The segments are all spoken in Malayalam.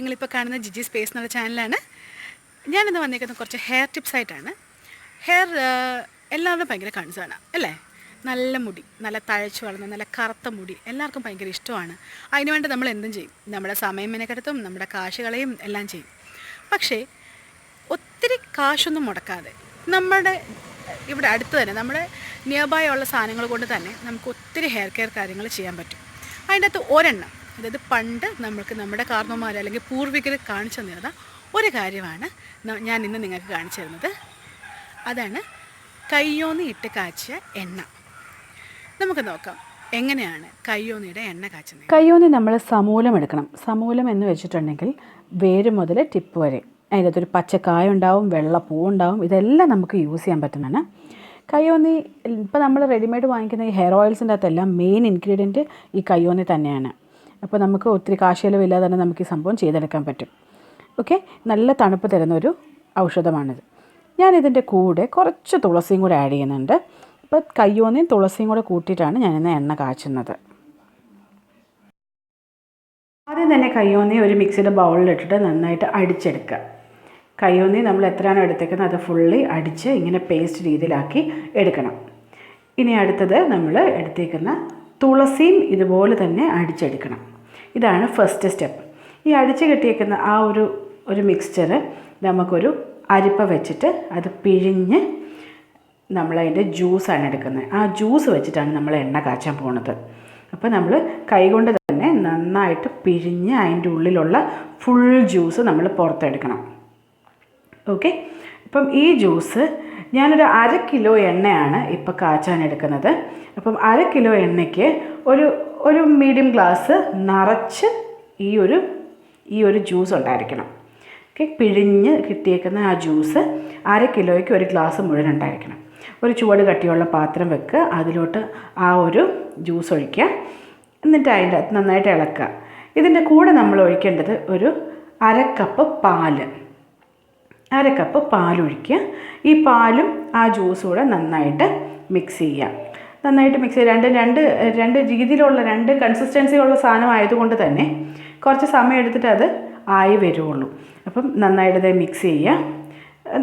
നിങ്ങളിപ്പോൾ കാണുന്ന ജിജി സ്പേസ് എന്നുള്ള ചാനലാണ്. ഞാനിന്ന് വന്നിരിക്കുന്നത് കുറച്ച് ഹെയർ ടിപ്സായിട്ടാണ്. ഹെയർ എല്ലാവരും ഭയങ്കര കൺസേണാണ് അല്ലേ? നല്ല മുടി, നല്ല തഴച്ചു വളർന്ന നല്ല കറുത്ത മുടി എല്ലാവർക്കും ഭയങ്കര ഇഷ്ടമാണ്. അതിനുവേണ്ടി നമ്മൾ എന്തും ചെയ്യും, നമ്മുടെ സമയം മെനക്കെടുത്തും നമ്മുടെ കാശുകളെയും എല്ലാം ചെയ്യും. പക്ഷേ ഒത്തിരി കാശൊന്നും മുടക്കാതെ നമ്മുടെ ഇവിടെ അടുത്ത് തന്നെ നമ്മുടെ നിയർ ബൈ ഉള്ള സാധനങ്ങൾ കൊണ്ട് തന്നെ നമുക്ക് ഒത്തിരി ഹെയർ കെയർ കാര്യങ്ങൾ ചെയ്യാൻ പറ്റും. അതിൻ്റെ അകത്ത് ഒരെണ്ണം, അതായത് പണ്ട് നമുക്ക് നമ്മുടെ കാർന്നോമാർ അല്ലെങ്കിൽ പൂർവികർ കാണിച്ചു തന്നിരുന്ന ഒരു കാര്യമാണ് ഞാൻ ഇന്ന് നിങ്ങൾക്ക് കാണിച്ചു തരുന്നത്. അതാണ് കയ്യോന്നി ഇട്ട് കാച്ചിയ എണ്ണ. നമുക്ക് നോക്കാം എങ്ങനെയാണ് കയ്യോന്നിയുടെ എണ്ണ കാച്ചുന്നത്. കയ്യോന്നി നമ്മൾ സമൂലം എടുക്കണം. സമൂലം എന്ന് വെച്ചിട്ടുണ്ടെങ്കിൽ വേര് മുതൽ ടിപ്പ് വരെ അതിൻ്റെ അകത്തൊരു പച്ചക്കായ ഉണ്ടാവും, വെള്ള പൂവുണ്ടാവും. ഇതെല്ലാം നമുക്ക് യൂസ് ചെയ്യാൻ പറ്റുന്നതാണ്. കയ്യോന്നി ഇപ്പോൾ നമ്മൾ റെഡിമെയ്ഡ് വാങ്ങിക്കുന്ന ഈ ഹെയർ ഓയിൽസിൻ്റെ അകത്തെല്ലാം മെയിൻ ഇൻഗ്രീഡിയൻറ്റ് ഈ കയ്യോന്നി തന്നെയാണ്. അപ്പോൾ നമുക്ക് ഒത്തിരി കാശ് ചിലവില്ലാതെ തന്നെ നമുക്ക് ഈ സംഭവം ചെയ്തെടുക്കാൻ പറ്റും. ഓക്കെ, നല്ല തണുപ്പ് തരുന്നൊരു ഔഷധമാണിത്. ഞാനിതിൻ്റെ കൂടെ കുറച്ച് തുളസിയും കൂടെ ആഡ് ചെയ്യുന്നുണ്ട്. ഇപ്പോൾ കയ്യോന്നിയും തുളസിയും കൂടെ കൂട്ടിയിട്ടാണ് ഞാനിന്ന് എണ്ണ കാച്ചുന്നത്. ആദ്യം തന്നെ കയ്യോന്നി ഒരു മിക്സിയുടെ ബൗളിലിട്ടിട്ട് നന്നായിട്ട് അടിച്ചെടുക്കുക. കയ്യോന്നി നമ്മൾ എത്രയാണോ എടുത്തേക്കുന്നത് അത് ഫുള്ളി അടിച്ച് ഇങ്ങനെ പേസ്റ്റ് രീതിയിലാക്കി എടുക്കണം. ഇനി അടുത്തത് നമ്മൾ എടുത്തേക്കുന്ന തുളസിയും ഇതുപോലെ തന്നെ അടിച്ചെടുക്കണം. ഇതാണ് ഫസ്റ്റ് സ്റ്റെപ്പ്. ഈ അടിച്ച് കെട്ടിയേക്കുന്ന ആ ഒരു മിക്സ്ചർ നമുക്കൊരു അരിപ്പ വെച്ചിട്ട് അത് പിഴിഞ്ഞ് നമ്മളതിൻ്റെ ജ്യൂസാണ് എടുക്കുന്നത്. ആ ജ്യൂസ് വെച്ചിട്ടാണ് നമ്മൾ എണ്ണ കാച്ചാൻ പോണത്. അപ്പോൾ നമ്മൾ കൈകൊണ്ട് തന്നെ നന്നായിട്ട് പിഴിഞ്ഞ് അതിൻ്റെ ഉള്ളിലുള്ള ഫുൾ ജ്യൂസ് നമ്മൾ പുറത്തെടുക്കണം. ഓക്കെ, അപ്പം ഈ ജ്യൂസ് ഞാനൊരു 1/2 കിലോ എണ്ണയാണ് ഇപ്പോൾ കാച്ചാൻ എടുക്കുന്നത്. അപ്പം 1/2 കിലോ എണ്ണയ്ക്ക് ഒരു മീഡിയം ഗ്ലാസ് നിറച്ച് ഈ ഒരു ജ്യൂസ് ഉണ്ടായിരിക്കണം. ഓക്കെ, പിഴിഞ്ഞ് കിട്ടിയേക്കുന്ന ആ ജ്യൂസ് 1/2 കിലോയ്ക്ക് 1 ഗ്ലാസ് മുഴുവൻ ഉണ്ടായിരിക്കണം. ഒരു ചുവട് കട്ടിയുള്ള പാത്രം വെക്കുക, അതിലോട്ട് ആ ഒരു ജ്യൂസ് ഒഴിക്കുക, എന്നിട്ട് അതിൻ്റെ അകത്ത് നന്നായിട്ട് ഇളക്കുക. ഇതിൻ്റെ കൂടെ നമ്മൾ ഒഴിക്കേണ്ടത് ഒരു 1/2 കപ്പ് പാല്. 1/2 കപ്പ് പാലൊഴിക്കുക. ഈ പാലും ആ ജ്യൂസും കൂടെ നന്നായിട്ട് മിക്സ് ചെയ്യുക. നന്നായിട്ട് മിക്സ് ചെയ്യുക. രണ്ട് രീതിയിലുള്ള 2 കൺസിസ്റ്റൻസിയുള്ള സാധനം ആയതുകൊണ്ട് തന്നെ കുറച്ച് സമയം എടുത്തിട്ട് അത് ആയി വരുള്ളൂ. അപ്പം നന്നായിട്ട് മിക്സ് ചെയ്യുക,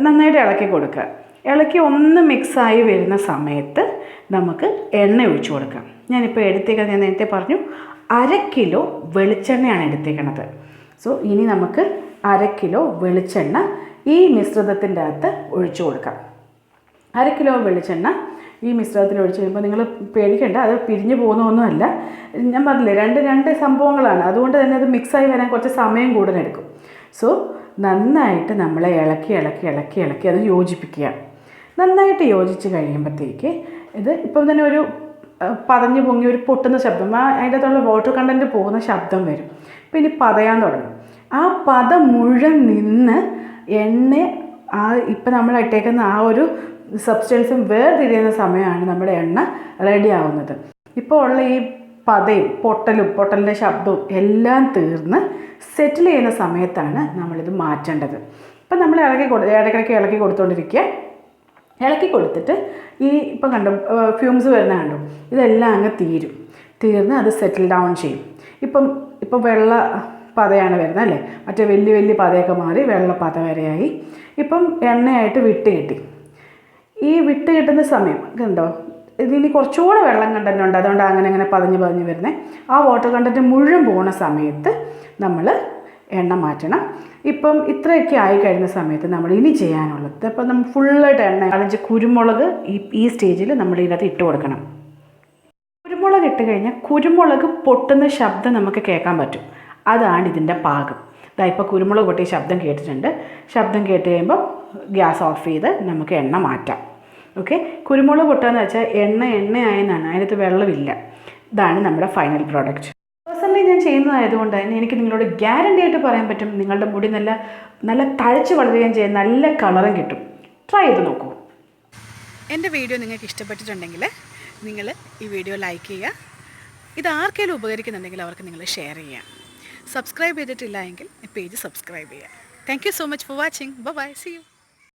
നന്നായിട്ട് ഇളക്കി കൊടുക്കുക. ഇളക്കി ഒന്ന് മിക്സായി വരുന്ന സമയത്ത് നമുക്ക് എണ്ണ ഒഴിച്ചു കൊടുക്കാം. ഞാനിപ്പോൾ എടുത്തേക്കുന്നത് ഞാൻ നേരത്തെ പറഞ്ഞു 1/2 കിലോ വെളിച്ചെണ്ണയാണ് എടുത്തേക്കണത്. സോ ഇനി നമുക്ക് 1/2 കിലോ വെളിച്ചെണ്ണ ഈ മിശ്രിതത്തിൻ്റെ അകത്ത് ഒഴിച്ചു കൊടുക്കാം. 1/2 കിലോ വെളിച്ചെണ്ണ ഈ മിശ്രിതത്തിൽ ഒഴിച്ച് കഴിയുമ്പോൾ നിങ്ങൾ പേടിക്കേണ്ട, അത് പിരിഞ്ഞു പോകുന്നൊന്നുമല്ല. ഞാൻ പറഞ്ഞില്ലേ, രണ്ട് സംഭവങ്ങളാണ്. അതുകൊണ്ട് തന്നെ അത് മിക്സായി വരാൻ കുറച്ച് സമയം കൂടുതലെടുക്കും. സോ നന്നായിട്ട് നമ്മൾ ഇളക്കി അത് യോജിപ്പിക്കുക. നന്നായിട്ട് യോജിച്ച് കഴിയുമ്പോഴത്തേക്ക് ഇത് ഇപ്പം തന്നെ ഒരു പതഞ്ഞ് പൊങ്ങി ഒരു പൊട്ടുന്ന ശബ്ദം, അതിൻ്റെ അകത്തുള്ള വാട്ടർ കണ്ടൻറ്റ് പോകുന്ന ശബ്ദം വരും. പിന്നെ പതയാൻ തുടങ്ങും. ആ പത മുഴുവൻ നിന്ന് എണ്ണ ഇപ്പം നമ്മൾ ഇട്ടേക്കുന്ന ആ ഒരു സബ്സ്റ്റൻസും വേർതിരിയുന്ന സമയമാണ് നമ്മുടെ എണ്ണ റെഡി ആവുന്നത്. ഇപ്പോൾ ഉള്ള ഈ പതയും പൊട്ടലിൻ്റെ ശബ്ദവും എല്ലാം തീർന്ന് സെറ്റിൽ ചെയ്യുന്ന സമയത്താണ് നമ്മളിത് മാറ്റേണ്ടത്. ഇപ്പം നമ്മൾ ഇടയ്ക്കിടയ്ക്ക് ഇളക്കി കൊടുത്തുകൊണ്ടിരിക്കുക. ഇളക്കി കൊടുത്തിട്ട് ഈ ഇപ്പം കണ്ടു ഫ്യൂംസ് വരുന്ന കണ്ടു, ഇതെല്ലാം അങ്ങ് തീർന്ന് അത് സെറ്റിൽ ഡൗൺ ചെയ്യും. ഇപ്പം വെള്ള പതയാണ് വരുന്നത് അല്ലേ, മറ്റേ വലിയ പതയൊക്കെ മാറി വെള്ള പത വരെയായി. ഇപ്പം എണ്ണയായിട്ട് വിട്ട് കിട്ടി. ഈ വിട്ട് കിട്ടുന്ന സമയം കണ്ടോ, ഇതിനി കുറച്ചുകൂടെ വെള്ളം കണ്ടന്റ് ഉണ്ട്, അതുകൊണ്ട് അങ്ങനെ പതഞ്ഞ് വരുന്നത്. ആ വാട്ടർ കണ്ടന്റ് മുഴുവൻ പോകുന്ന സമയത്ത് നമ്മൾ എണ്ണ മാറ്റണം. ഇപ്പം ഇത്രയൊക്കെ ആയിക്കഴിഞ്ഞ സമയത്ത് നമ്മൾ ഇനി ചെയ്യാനുള്ളത്, ഇപ്പം നമ്മൾ ഫുള്ളായിട്ട് എണ്ണ അലഞ്ച് കുരുമുളക് ഈ സ്റ്റേജിൽ നമ്മൾ ഇതിനകത്ത് ഇട്ട് കൊടുക്കണം. കുരുമുളക് ഇട്ട് കഴിഞ്ഞാൽ കുരുമുളക് പൊട്ടുന്ന ശബ്ദം നമുക്ക് കേൾക്കാൻ പറ്റും. അതാണ് ഇതിൻ്റെ പാകം. ഇപ്പോൾ കുരുമുളക് പൊട്ടിയ ശബ്ദം കേട്ടിട്ടുണ്ട്. ശബ്ദം കേട്ട് കഴിയുമ്പോൾ ഗ്യാസ് ഓഫ് ചെയ്ത് നമുക്ക് എണ്ണ മാറ്റാം. ഓക്കെ, കുരുമുളക് പൊട്ടുകയെന്ന് വെച്ചാൽ എണ്ണയായെന്നാണ്, അതിനകത്ത് വെള്ളമില്ല. ഇതാണ് നമ്മുടെ ഫൈനൽ പ്രോഡക്റ്റ്. പേഴ്സണലി ഞാൻ ചെയ്യുന്നതായതുകൊണ്ട് തന്നെ എനിക്ക് നിങ്ങളോട് ഗ്യാരണ്ടി ആയിട്ട് പറയാൻ പറ്റും, നിങ്ങളുടെ മുടി നല്ല തഴച്ച് വളരുകയും ചെയ്യും, നല്ല കളറും കിട്ടും. ട്രൈ ചെയ്ത് നോക്കൂ. എൻ്റെ വീഡിയോ നിങ്ങൾക്ക് ഇഷ്ടപ്പെട്ടിട്ടുണ്ടെങ്കിൽ നിങ്ങൾ ഈ വീഡിയോ ലൈക്ക് ചെയ്യുക. ഇത് ആർക്കെങ്കിലും ഉപകരിക്കുന്നുണ്ടെങ്കിൽ അവർക്ക് നിങ്ങൾ ഷെയർ ചെയ്യുക. സബ്സ്ക്രൈബ് ചെയ്തിട്ടില്ല എങ്കിൽ പേജ് സബ്സ്ക്രൈബ് ചെയ്യുക. Thank you so much for watching. Bye, see U.